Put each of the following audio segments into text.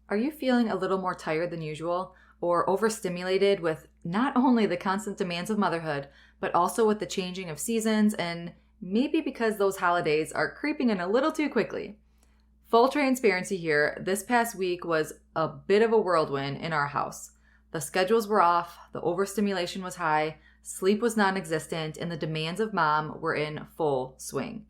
Are you feeling a little more tired than usual or overstimulated with not only the constant demands of motherhood, but also with the changing of seasons and maybe because those holidays are creeping in a little too quickly? Full transparency here, this past week was a bit of a whirlwind in our house. The schedules were off, the overstimulation was high, sleep was non-existent, and the demands of mom were in full swing.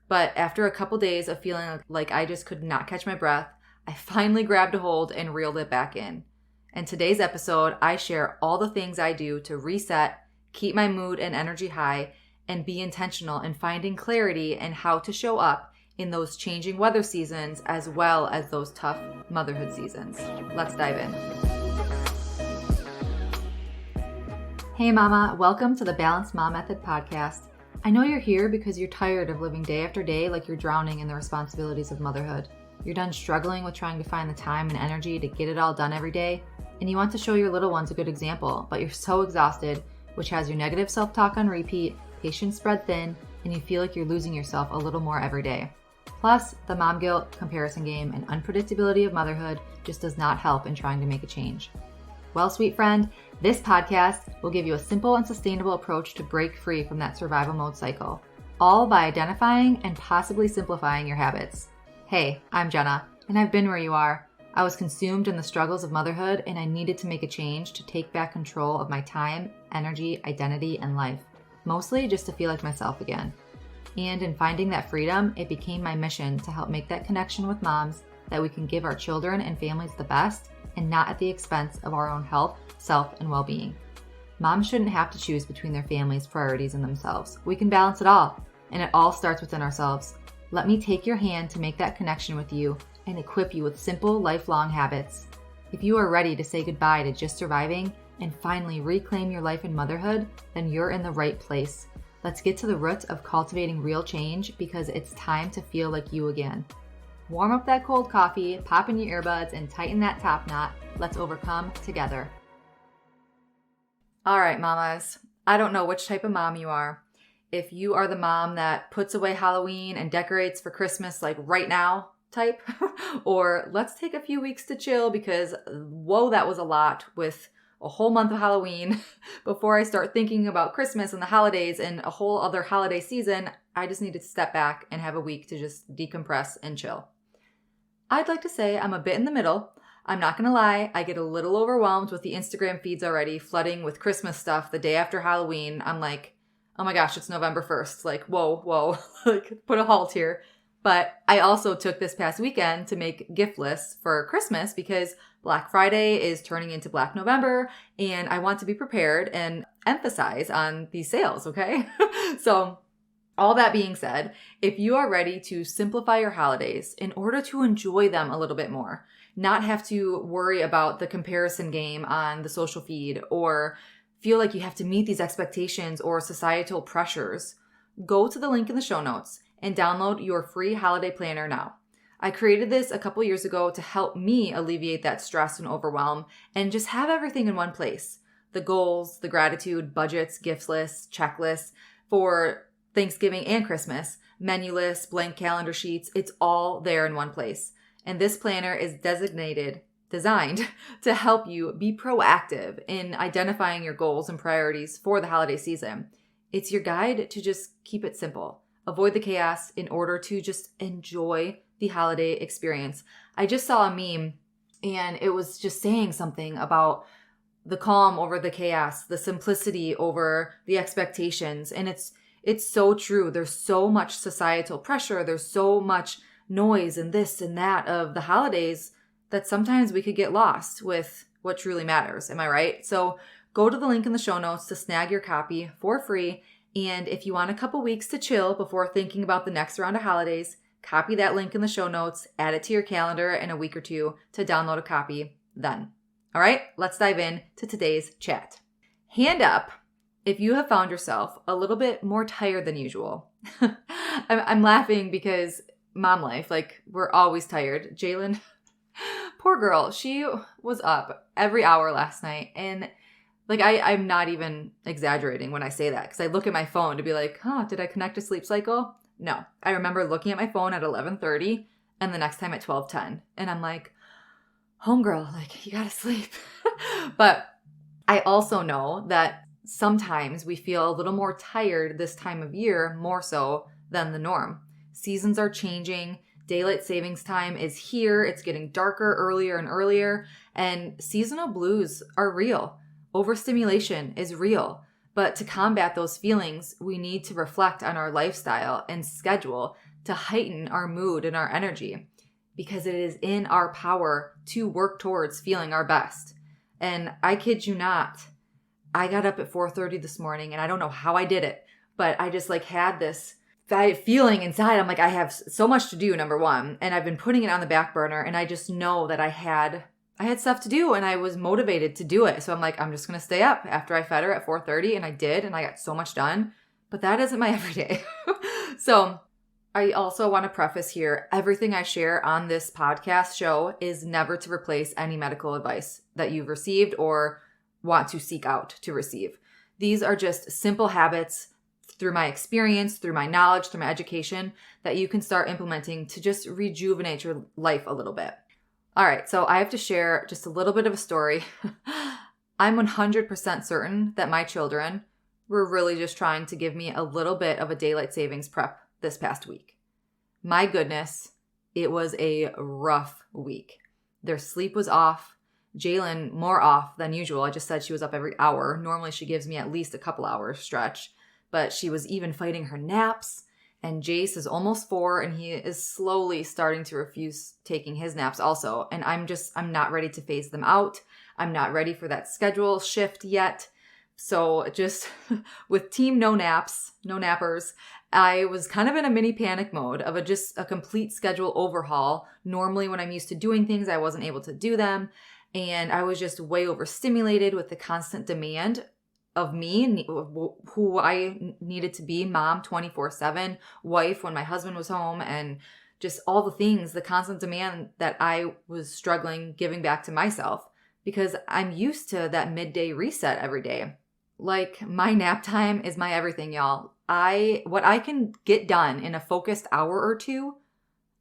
But after a couple days of feeling like I just could not catch my breath, I finally grabbed a hold and reeled it back in. In today's episode, I share all the things I do to reset, keep my mood and energy high, and be intentional in finding clarity in how to show up in those changing weather seasons as well as those tough motherhood seasons. Let's dive in. Hey mama, welcome to the Balanced Mom Method podcast. I know you're here because you're tired of living day after day like you're drowning in the responsibilities of motherhood. You're done struggling with trying to find the time and energy to get it all done every day, and you want to show your little ones a good example, but you're so exhausted, which has your negative self-talk on repeat, patience spread thin, and you feel like you're losing yourself a little more every day. Plus, the mom guilt, comparison game, and unpredictability of motherhood just does not help in trying to make a change. Well, sweet friend, this podcast will give you a simple and sustainable approach to break free from that survival mode cycle, all by identifying and possibly simplifying your habits. Hey, I'm Jenna, and I've been where you are. I was consumed in the struggles of motherhood, and I needed to make a change to take back control of my time, energy, identity, and life, mostly just to feel like myself again. And in finding that freedom, it became my mission to help make that connection with moms that we can give our children and families the best and not at the expense of our own health, self, and well-being. Moms shouldn't have to choose between their family's priorities and themselves. We can balance it all, and it all starts within ourselves. Let me take your hand to make that connection with you and equip you with simple, lifelong habits. If you are ready to say goodbye to just surviving and finally reclaim your life in motherhood, then you're in the right place. Let's get to the root of cultivating real change because it's time to feel like you again. Warm up that cold coffee, pop in your earbuds, and tighten that top knot. Let's overcome together. All right, mamas. I don't know which type of mom you are. If you are the mom that puts away Halloween and decorates for Christmas like right now type, or let's take a few weeks to chill because whoa, that was a lot with a whole month of Halloween before I start thinking about Christmas and the holidays and a whole other holiday season. I just need to step back and have a week to just decompress and chill. I'd like to say I'm a bit in the middle. I'm not going to lie, I get a little overwhelmed with the Instagram feeds already flooding with Christmas stuff the day after Halloween. I'm like, oh my gosh, it's November 1st. Like, whoa, like put a halt here. But I also took this past weekend to make gift lists for Christmas because Black Friday is turning into Black November and I want to be prepared and emphasize on these sales, okay? So all that being said, if you are ready to simplify your holidays in order to enjoy them a little bit more, not have to worry about the comparison game on the social feed or feel like you have to meet these expectations or societal pressures, go to the link in the show notes and download your free holiday planner now. I created this a couple years ago to help me alleviate that stress and overwhelm and just have everything in one place. The goals, the gratitude, budgets, gift lists, checklists for Thanksgiving and Christmas, menu lists, blank calendar sheets, it's all there in one place. And this planner is designed to help you be proactive in identifying your goals and priorities for the holiday season. It's your guide to just keep it simple. Avoid the chaos in order to just enjoy the holiday experience. I just saw a meme and it was just saying something about the calm over the chaos, the simplicity over the expectations. And it's so true. There's so much societal pressure. There's so much noise and this and that of the holidays that sometimes we could get lost with what truly matters. Am I right? So go to the link in the show notes to snag your copy for free. And if you want a couple weeks to chill before thinking about the next round of holidays, copy that link in the show notes, add it to your calendar in a week or two to download a copy then. All right, let's dive in to today's chat. Hand up if you have found yourself a little bit more tired than usual. I'm laughing because mom life, like we're always tired. Jalen, poor girl, she was up every hour last night and like, I'm not even exaggerating when I say that because I look at my phone to be like, did I connect a sleep cycle? No. I remember looking at my phone at 11:30 and the next time at 12:10. And I'm like, homegirl, like, you gotta sleep. But I also know that sometimes we feel a little more tired this time of year, more so than the norm. Seasons are changing. Daylight savings time is here. It's getting darker earlier and earlier. And seasonal blues are real. Overstimulation is real. But to combat those feelings, we need to reflect on our lifestyle and schedule to heighten our mood and our energy, because it is in our power to work towards feeling our best. And I kid you not, I got up at 4:30 this morning, and I don't know how I did it, but I just like had this feeling inside. I'm like, I have so much to do, number one, and I've been putting it on the back burner, and I just know that I had stuff to do, and I was motivated to do it. So I'm like, I'm just going to stay up after I fed her at 4:30, and I did, and I got so much done. But that isn't my everyday. So I also want to preface here, everything I share on this podcast show is never to replace any medical advice that you've received or want to seek out to receive. These are just simple habits through my experience, through my knowledge, through my education that you can start implementing to just rejuvenate your life a little bit. All right, so I have to share just a little bit of a story. I'm 100% certain that my children were really just trying to give me a little bit of a daylight savings prep this past week. My goodness, it was a rough week. Their sleep was off. Jalen more off than usual. I just said she was up every hour. Normally she gives me at least a couple hours stretch, but she was even fighting her naps. And Jace is almost 4 and he is slowly starting to refuse taking his naps also. And I'm not ready to phase them out. I'm not ready for that schedule shift yet. So just with team no naps, no nappers, I was kind of in a mini panic mode of just a complete schedule overhaul. Normally when I'm used to doing things, I wasn't able to do them. And I was just way overstimulated with the constant demand of me, who I needed to be, mom 24/7, wife when my husband was home, and just all the things, the constant demand that I was struggling giving back to myself, because I'm used to that midday reset every day. Like, my nap time is my everything, y'all. What I can get done in a focused hour or two,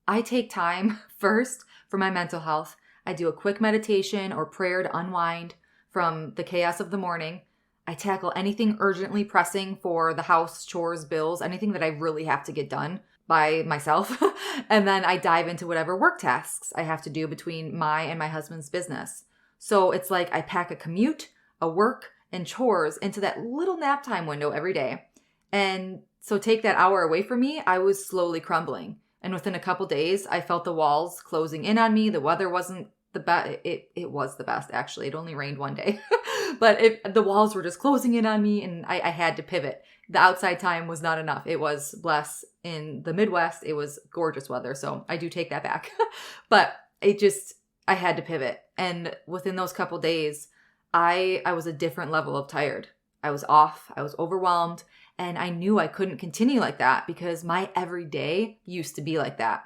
I take time first for my mental health. I do a quick meditation or prayer to unwind from the chaos of the morning. I tackle anything urgently pressing for the house, chores, bills, anything that I really have to get done by myself. And then I dive into whatever work tasks I have to do between my and my husband's business. So it's like I pack a commute, a work, and chores into that little nap time window every day. And so take that hour away from me, I was slowly crumbling. And within a couple days, I felt the walls closing in on me. The weather wasn't the best. It was the best, actually. It only rained one day. But the walls were just closing in on me, and I had to pivot. The outside time was not enough. It was, bless, in the Midwest, it was gorgeous weather. So I do take that back. But I had to pivot. And within those couple days, I was a different level of tired. I was off. I was overwhelmed. And I knew I couldn't continue like that because my everyday used to be like that.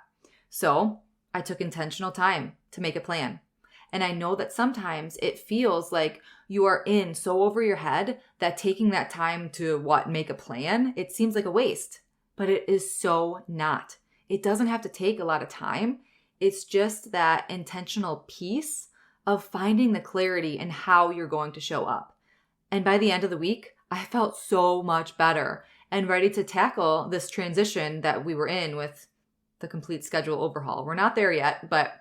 So I took intentional time to make a plan. And I know that sometimes it feels like you are in so over your head that taking that time to make a plan, it seems like a waste. But it is so not. It doesn't have to take a lot of time. It's just that intentional piece of finding the clarity in how you're going to show up. And by the end of the week, I felt so much better and ready to tackle this transition that we were in with the complete schedule overhaul. We're not there yet, but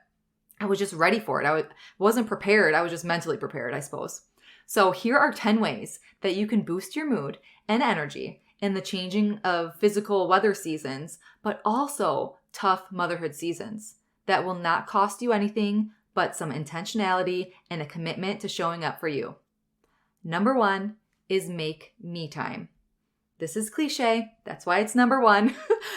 I was just ready for it. I wasn't prepared. I was just mentally prepared, I suppose. So here are 10 ways that you can boost your mood and energy in the changing of physical weather seasons, but also tough motherhood seasons that will not cost you anything but some intentionality and a commitment to showing up for you. Number 1 is make me time. This is cliche. That's why it's number 1,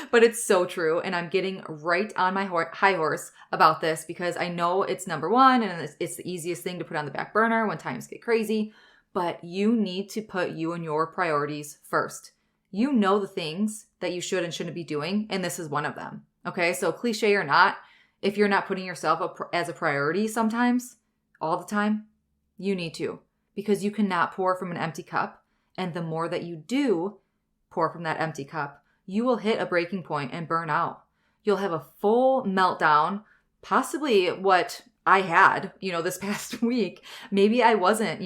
but it's so true. And I'm getting right on my high horse about this because I know it's number 1 and it's the easiest thing to put on the back burner when times get crazy, but you need to put you and your priorities first. You know the things that you should and shouldn't be doing, and this is one of them. Okay, so cliche or not, if you're not putting yourself up as a priority sometimes, all the time, you need to, because you cannot pour from an empty cup. And the more that you do pour from that empty cup, you will hit a breaking point and burn out. You'll have a full meltdown, possibly what I had, this past week, maybe I wasn't,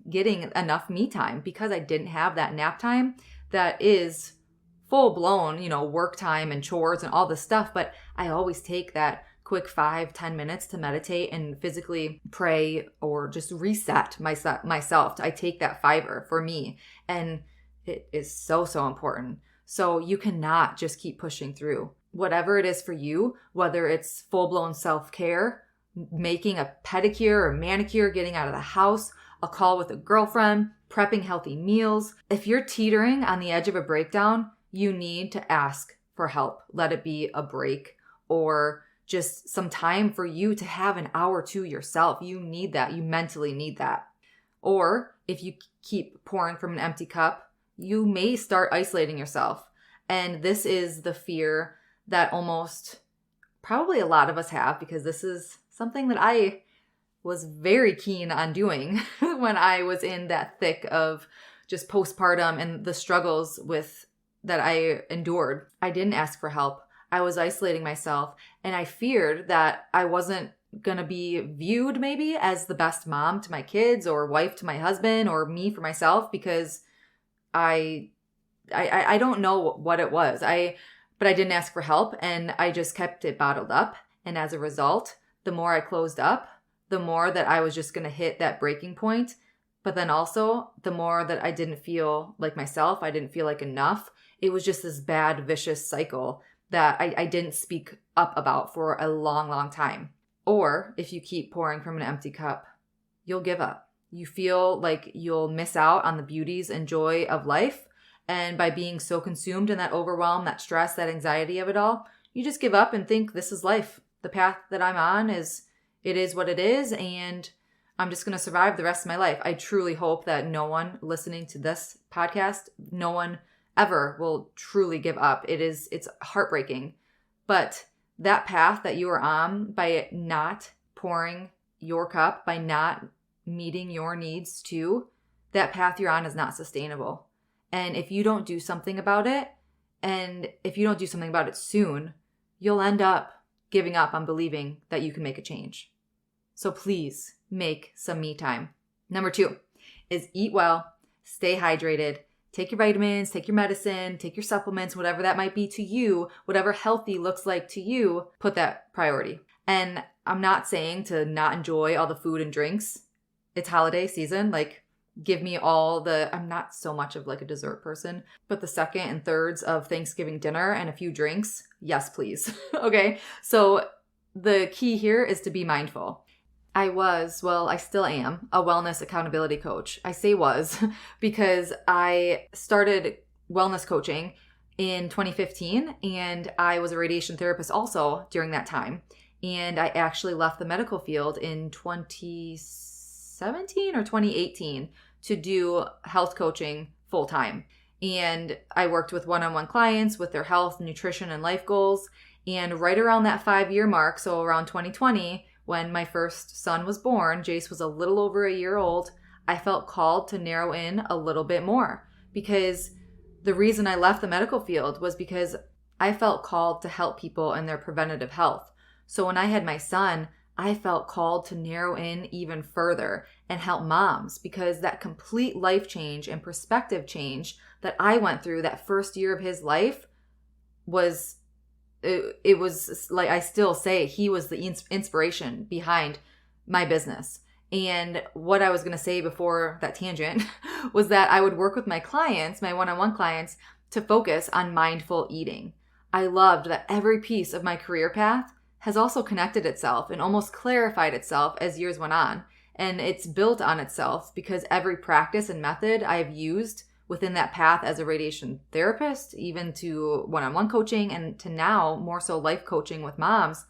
getting enough me time because I didn't have that nap time that is full blown, work time and chores and all this stuff. But I always take that quick 5-10 minutes to meditate and physically pray or just reset myself. I take that fiber for me. And it is so, so important. So you cannot just keep pushing through. Whatever it is for you, whether it's full-blown self-care, making a pedicure or manicure, getting out of the house, a call with a girlfriend, prepping healthy meals. If you're teetering on the edge of a breakdown, you need to ask for help. Let it be a break or just some time for you to have an hour to yourself. You need that. You mentally need that. Or if you keep pouring from an empty cup, you may start isolating yourself. And this is the fear that almost probably a lot of us have, because this is something that I was very keen on doing when I was in that thick of just postpartum and the struggles that I endured. I didn't ask for help. I was isolating myself, and I feared that I wasn't going to be viewed maybe as the best mom to my kids or wife to my husband or me for myself, because I don't know what it was. But I didn't ask for help, and I just kept it bottled up. And as a result, the more I closed up, the more that I was just going to hit that breaking point. But then also the more that I didn't feel like myself, I didn't feel like enough. It was just this bad, vicious cycle that I didn't speak up about for a long, long time. Or if you keep pouring from an empty cup, you'll give up. You feel like you'll miss out on the beauties and joy of life. And by being so consumed in that overwhelm, that stress, that anxiety of it all, you just give up and think this is life. The path that I'm on is what it is, and I'm just going to survive the rest of my life. I truly hope that no one listening to this podcast, no one ever will truly give up. It's heartbreaking. But that path that you are on, by not pouring your cup, by not meeting your needs too, that path you're on is not sustainable. And if you don't do something about it, and if you don't do something about it soon, you'll end up giving up on believing that you can make a change. So please make some me time. Number 2 is eat well, stay hydrated, take your vitamins, take your medicine, take your supplements, whatever that might be to you, whatever healthy looks like to you, put that priority. And I'm not saying to not enjoy all the food and drinks. It's holiday season. Give me I'm not so much of a dessert person, but the second and thirds of Thanksgiving dinner and a few drinks, yes, please. Okay. So the key here is to be mindful. I still am a wellness accountability coach. I say was because I started wellness coaching in 2015, and I was a radiation therapist also during that time. And I actually left the medical field in 2017 or 2018 to do health coaching full time. And I worked with one-on-one clients with their health, nutrition, and life goals. And right around that 5-year mark, so around 2020, when my first son was born, Jace was a little over a year old, I felt called to narrow in a little bit more, because the reason I left the medical field was because I felt called to help people in their preventative health. So when I had my son, I felt called to narrow in even further and help moms, because that complete life change and perspective change that I went through that first year of his life was, it was like, I still say he was the inspiration behind my business. And what I was going to say before that tangent was that I would work with my clients, my one-on-one clients, to focus on mindful eating. I loved that every piece of my career path has also connected itself and almost clarified itself as years went on. And it's built on itself because every practice and method I've used within that path as a radiation therapist, even to one-on-one coaching, and to now more so life coaching with moms,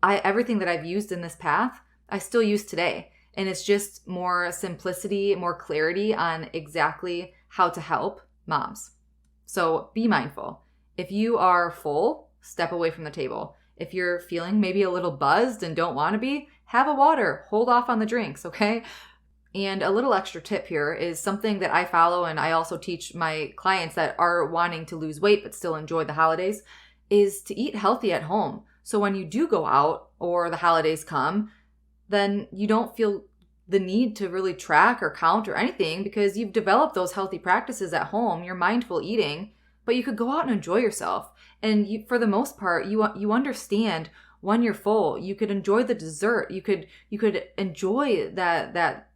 everything that I've used in this path, I still use today. And it's just more simplicity, more clarity on exactly how to help moms. So be mindful. If you are full, step away from the table. If you're feeling maybe a little buzzed and don't want to be, have a water. Hold off on the drinks, okay? And a little extra tip here is something that I follow, and I also teach my clients that are wanting to lose weight but still enjoy the holidays, is to eat healthy at home. So when you do go out or the holidays come, then you don't feel the need to really track or count or anything because you've developed those healthy practices at home. You're mindful eating, but you could go out and enjoy yourself. And you, for the most part, you understand when you're full. You could enjoy the dessert. You could enjoy that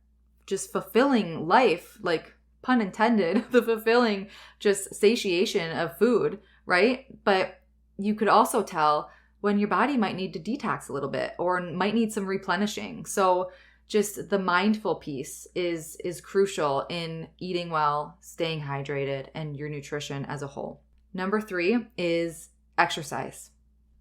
just fulfilling life, like pun intended, the fulfilling just satiation of food, right? But you could also tell when your body might need to detox a little bit or might need some replenishing. So just the mindful piece is crucial in eating well, staying hydrated, and your nutrition as a whole. Number 3 is exercise.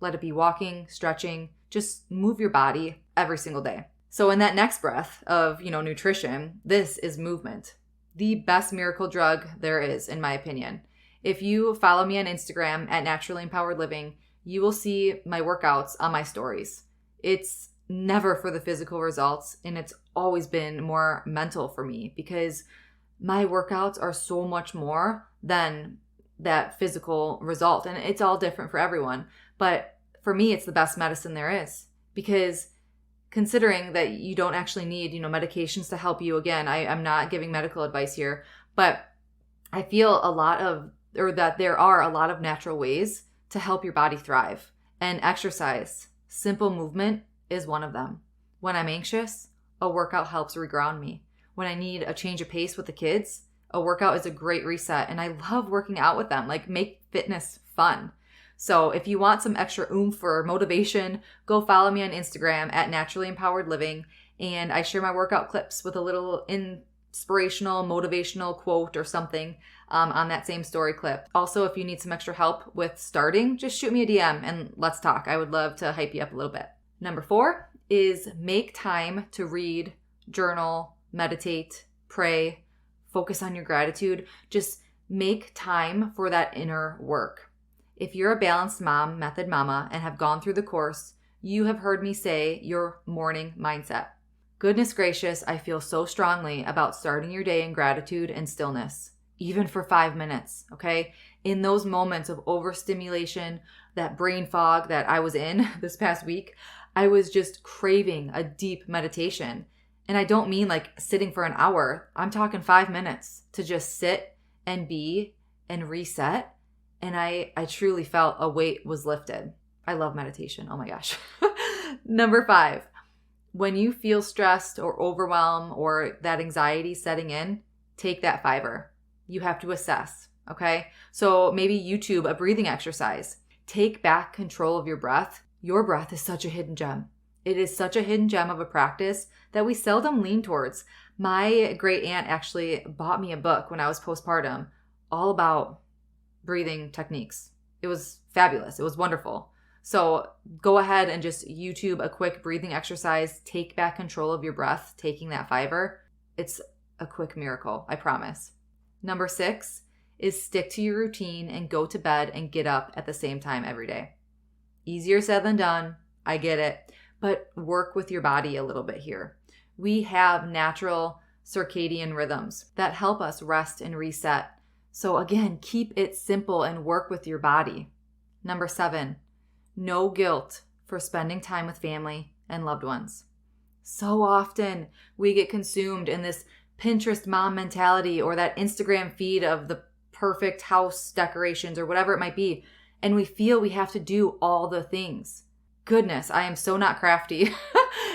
Let it be walking, stretching, just move your body every single day. So in that next breath of, nutrition, this is movement. The best miracle drug there is, in my opinion. If you follow me on Instagram at Naturally Empowered Living, you will see my workouts on my stories. It's never for the physical results, and it's always been more mental for me because my workouts are so much more than that physical result. And it's all different for everyone. But for me, it's the best medicine there is because considering that you don't actually need, medications to help you. Again, I'm not giving medical advice here, but I feel that there are a lot of natural ways to help your body thrive. And exercise, simple movement is one of them. When I'm anxious, a workout helps reground me. When I need a change of pace with the kids, a workout is a great reset. And I love working out with them, like make fitness fun. So if you want some extra oomph or motivation, go follow me on Instagram at Naturally Empowered Living. And I share my workout clips with a little inspirational, motivational quote or something on that same story clip. Also, if you need some extra help with starting, just shoot me a DM and let's talk. I would love to hype you up a little bit. Number 4 is make time to read, journal, meditate, pray, focus on your gratitude. Just make time for that inner work. If you're a balanced mom, method mama, and have gone through the course, you have heard me say your morning mindset. Goodness gracious, I feel so strongly about starting your day in gratitude and stillness, even for 5 minutes, okay? In those moments of overstimulation, that brain fog that I was in this past week, I was just craving a deep meditation. And I don't mean like sitting for an hour. I'm talking 5 minutes to just sit and be and reset. And I truly felt a weight was lifted. I love meditation. Oh my gosh. Number 5, when you feel stressed or overwhelmed or that anxiety setting in, take that fiber. You have to assess, okay? So maybe YouTube a breathing exercise. Take back control of your breath. Your breath is such a hidden gem. It is such a hidden gem of a practice that we seldom lean towards. My great aunt actually bought me a book when I was postpartum all about breathing techniques. It was fabulous. It was wonderful. So go ahead and just YouTube a quick breathing exercise. Take back control of your breath, taking that fiber. It's a quick miracle, I promise. Number 6 is stick to your routine and go to bed and get up at the same time every day. Easier said than done. I get it. But work with your body a little bit here. We have natural circadian rhythms that help us rest and reset. So again, keep it simple and work with your body. Number 7, no guilt for spending time with family and loved ones. So often we get consumed in this Pinterest mom mentality or that Instagram feed of the perfect house decorations or whatever it might be. And we feel we have to do all the things. Goodness, I am so not crafty.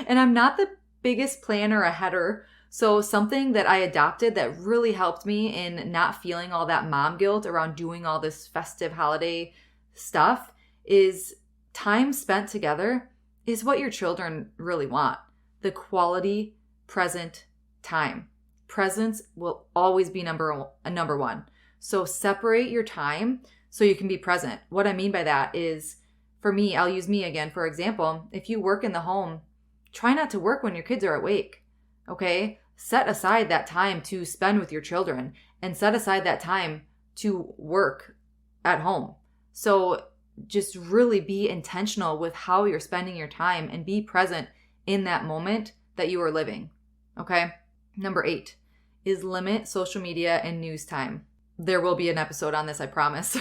And I'm not the biggest planner or header. So something that I adopted that really helped me in not feeling all that mom guilt around doing all this festive holiday stuff is time spent together is what your children really want. The quality present time. Presence will always be number one. So separate your time so you can be present. What I mean by that is, for me, I'll use me again, for example, if you work in the home, try not to work when your kids are awake, okay? Set aside that time to spend with your children and set aside that time to work at home. So just really be intentional with how you're spending your time and be present in that moment that you are living, okay? Number 8 is limit social media and news time. There will be an episode on this, I promise.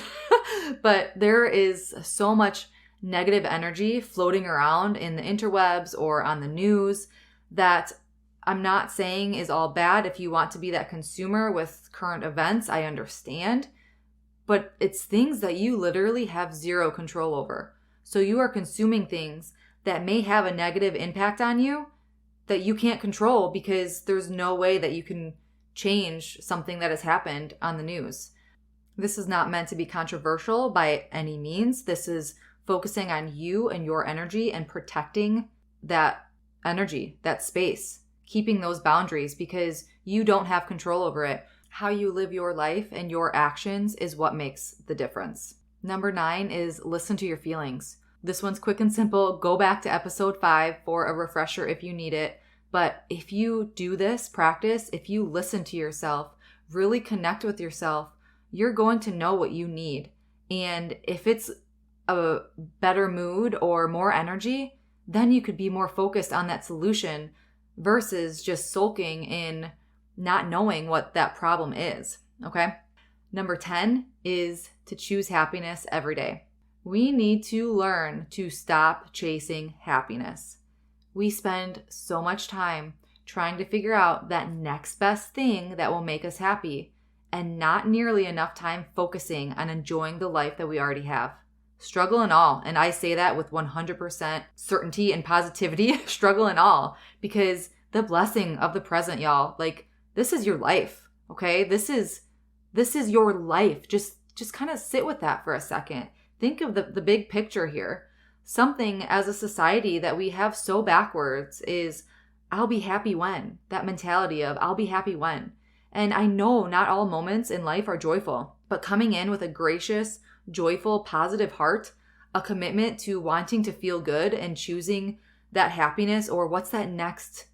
But there is so much negative energy floating around in the interwebs or on the news that I'm not saying is all bad. If you want to be that consumer with current events, I understand. But it's things that you literally have zero control over. So you are consuming things that may have a negative impact on you that you can't control because there's no way that you can change something that has happened on the news. This is not meant to be controversial by any means. This is focusing on you and your energy and protecting that energy, that space, keeping those boundaries because you don't have control over it. How you live your life and your actions is what makes the difference. Number 9 is listen to your feelings. This one's quick and simple. Go back to episode 5 for a refresher if you need it. But if you do this practice, if you listen to yourself, really connect with yourself, you're going to know what you need. And if it's a better mood or more energy, then you could be more focused on that solution versus just sulking in not knowing what that problem is, okay? Number 10 is to choose happiness every day. We need to learn to stop chasing happiness. We spend so much time trying to figure out that next best thing that will make us happy and not nearly enough time focusing on enjoying the life that we already have. Struggle and all, and I say that with 100% certainty and positivity, struggle and all, because the blessing of the present, y'all, like this is your life, okay? This is your life. Just kind of sit with that for a second. Think of the big picture here. Something as a society that we have so backwards is I'll be happy when. That mentality of I'll be happy when. And I know not all moments in life are joyful, but coming in with a gracious, joyful, positive heart, a commitment to wanting to feel good and choosing that happiness or what's that next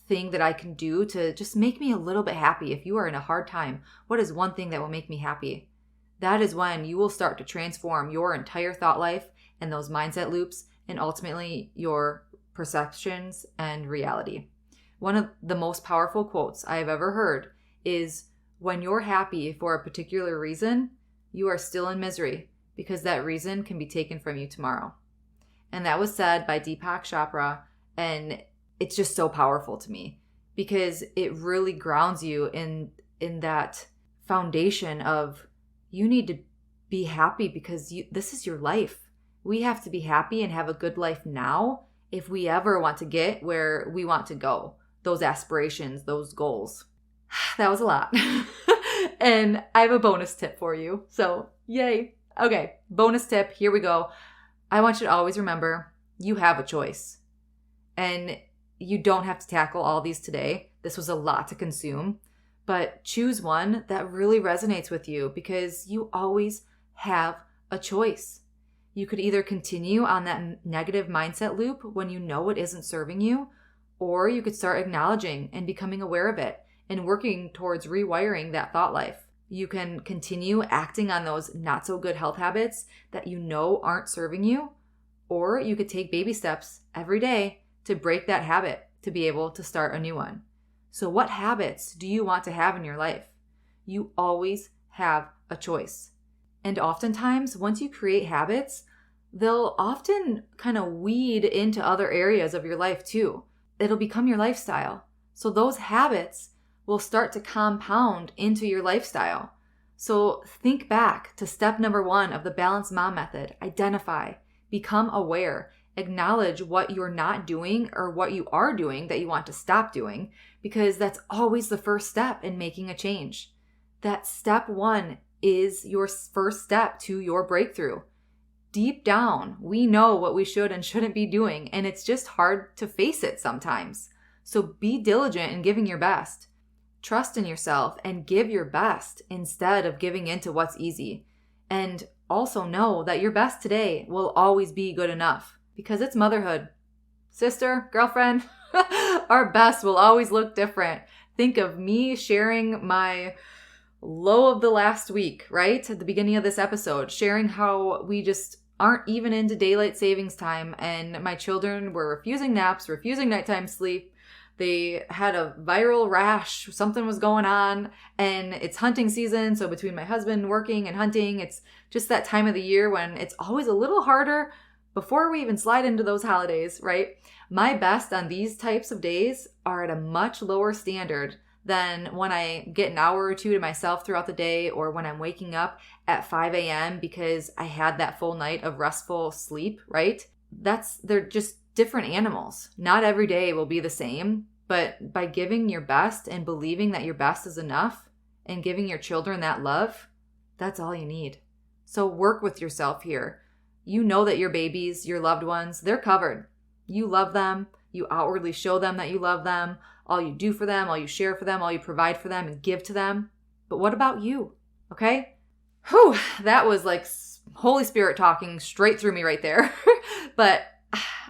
thing that I can do to just make me a little bit happy. If you are in a hard time, what is one thing that will make me happy? That is when you will start to transform your entire thought life and those mindset loops and ultimately your perceptions and reality. One of the most powerful quotes I have ever heard is, when you're happy for a particular reason, you are still in misery because that reason can be taken from you tomorrow. And that was said by Deepak Chopra, and it's just so powerful to me because it really grounds you in that foundation of you need to be happy because this is your life. We have to be happy and have a good life now if we ever want to get where we want to go, those aspirations, those goals. That was a lot. And I have a bonus tip for you. So yay. Okay, bonus tip. Here we go. I want you to always remember you have a choice. And you don't have to tackle all these today. This was a lot to consume. But choose one that really resonates with you because you always have a choice. You could either continue on that negative mindset loop when you know it isn't serving you, or you could start acknowledging and becoming aware of it and working towards rewiring that thought life. You can continue acting on those not so good health habits that you know aren't serving you, or you could take baby steps every day to break that habit to be able to start a new one. So what habits do you want to have in your life? You always have a choice. And oftentimes, once you create habits, they'll often kind of weed into other areas of your life too. It'll become your lifestyle. So those habits will start to compound into your lifestyle. So think back to step number 1 of the Balanced Mom Method. Identify, become aware, acknowledge what you're not doing or what you are doing that you want to stop doing, because that's always the first step in making a change. That step 1 is your first step to your breakthrough. Deep down, we know what we should and shouldn't be doing, and it's just hard to face it sometimes. So be diligent in giving your best. Trust in yourself and give your best instead of giving into what's easy. And also know that your best today will always be good enough because it's motherhood. Sister, girlfriend, our best will always look different. Think of me sharing my low of the last week, right? At the beginning of this episode, sharing how we just aren't even into daylight savings time and my children were refusing naps, refusing nighttime sleep. They had a viral rash, something was going on, and it's hunting season. So between my husband working and hunting, it's just that time of the year when it's always a little harder before we even slide into those holidays, right? My best on these types of days are at a much lower standard than when I get an hour or two to myself throughout the day, or when I'm waking up at 5 a.m. because I had that full night of restful sleep, right? They're just different animals. Not every day will be the same, but by giving your best and believing that your best is enough and giving your children that love, that's all you need. So work with yourself here. You know that your babies, your loved ones, they're covered. You love them. You outwardly show them that you love them. All you do for them, all you share for them, all you provide for them and give to them. But what about you? Okay? Whew, that was like Holy Spirit talking straight through me right there. But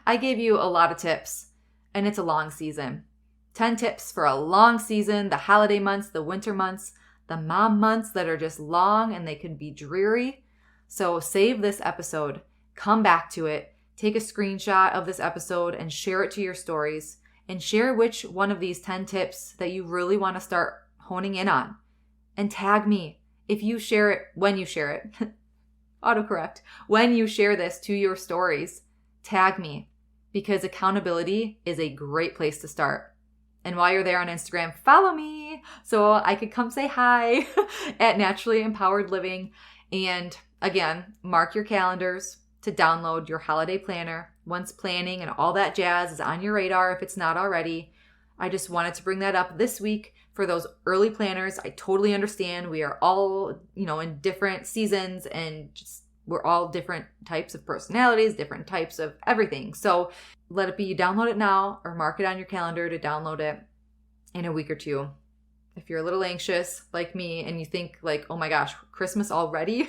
I gave you a lot of tips, and it's a long season. 10 tips for a long season, the holiday months, the winter months, the mom months that are just long and they can be dreary. So save this episode, come back to it, take a screenshot of this episode and share it to your stories, and share which one of these 10 tips that you really want to start honing in on. And tag me if you share it, when you share it. Autocorrect. When you share this to your stories, tag me, because accountability is a great place to start. And while you're there on Instagram, follow me so I could come say hi at Naturally Empowered Living. And again, mark your calendars to download your holiday planner once planning and all that jazz is on your radar if it's not already. I just wanted to bring that up this week for those early planners. I totally understand. We are all, in different seasons, and just we're all different types of personalities, different types of everything. So let it be you download it now or mark it on your calendar to download it in a week or two. If you're a little anxious like me and you think like, oh my gosh, Christmas already,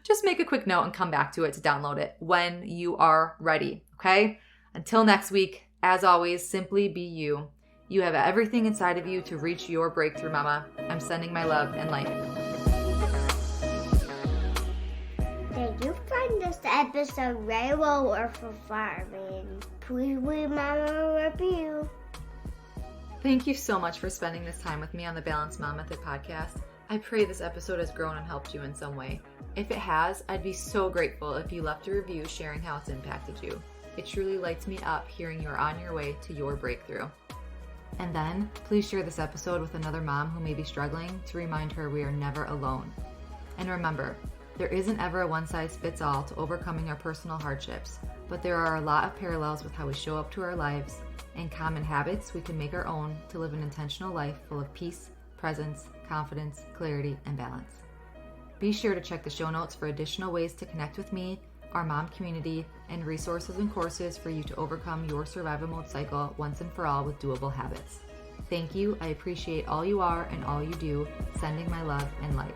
just make a quick note and come back to it to download it when you are ready, okay? Until next week, as always, simply be you. You have everything inside of you to reach your breakthrough, mama. I'm sending my love and light. Did you find this episode valuable or for farming? Please leave Mama a review. Thank you so much for spending this time with me on the Balanced Mom Method podcast. I pray this episode has grown and helped you in some way. If it has, I'd be so grateful if you left a review sharing how it's impacted you. It truly lights me up hearing you're on your way to your breakthrough. And then, please share this episode with another mom who may be struggling to remind her we are never alone. And remember, there isn't ever a one-size-fits-all to overcoming our personal hardships, but there are a lot of parallels with how we show up to our lives and common habits we can make our own to live an intentional life full of peace, presence, confidence, clarity, and balance. Be sure to check the show notes for additional ways to connect with me, our mom community, and resources and courses for you to overcome your survival mode cycle once and for all with doable habits. Thank you. I appreciate all you are and all you do. Sending my love and light.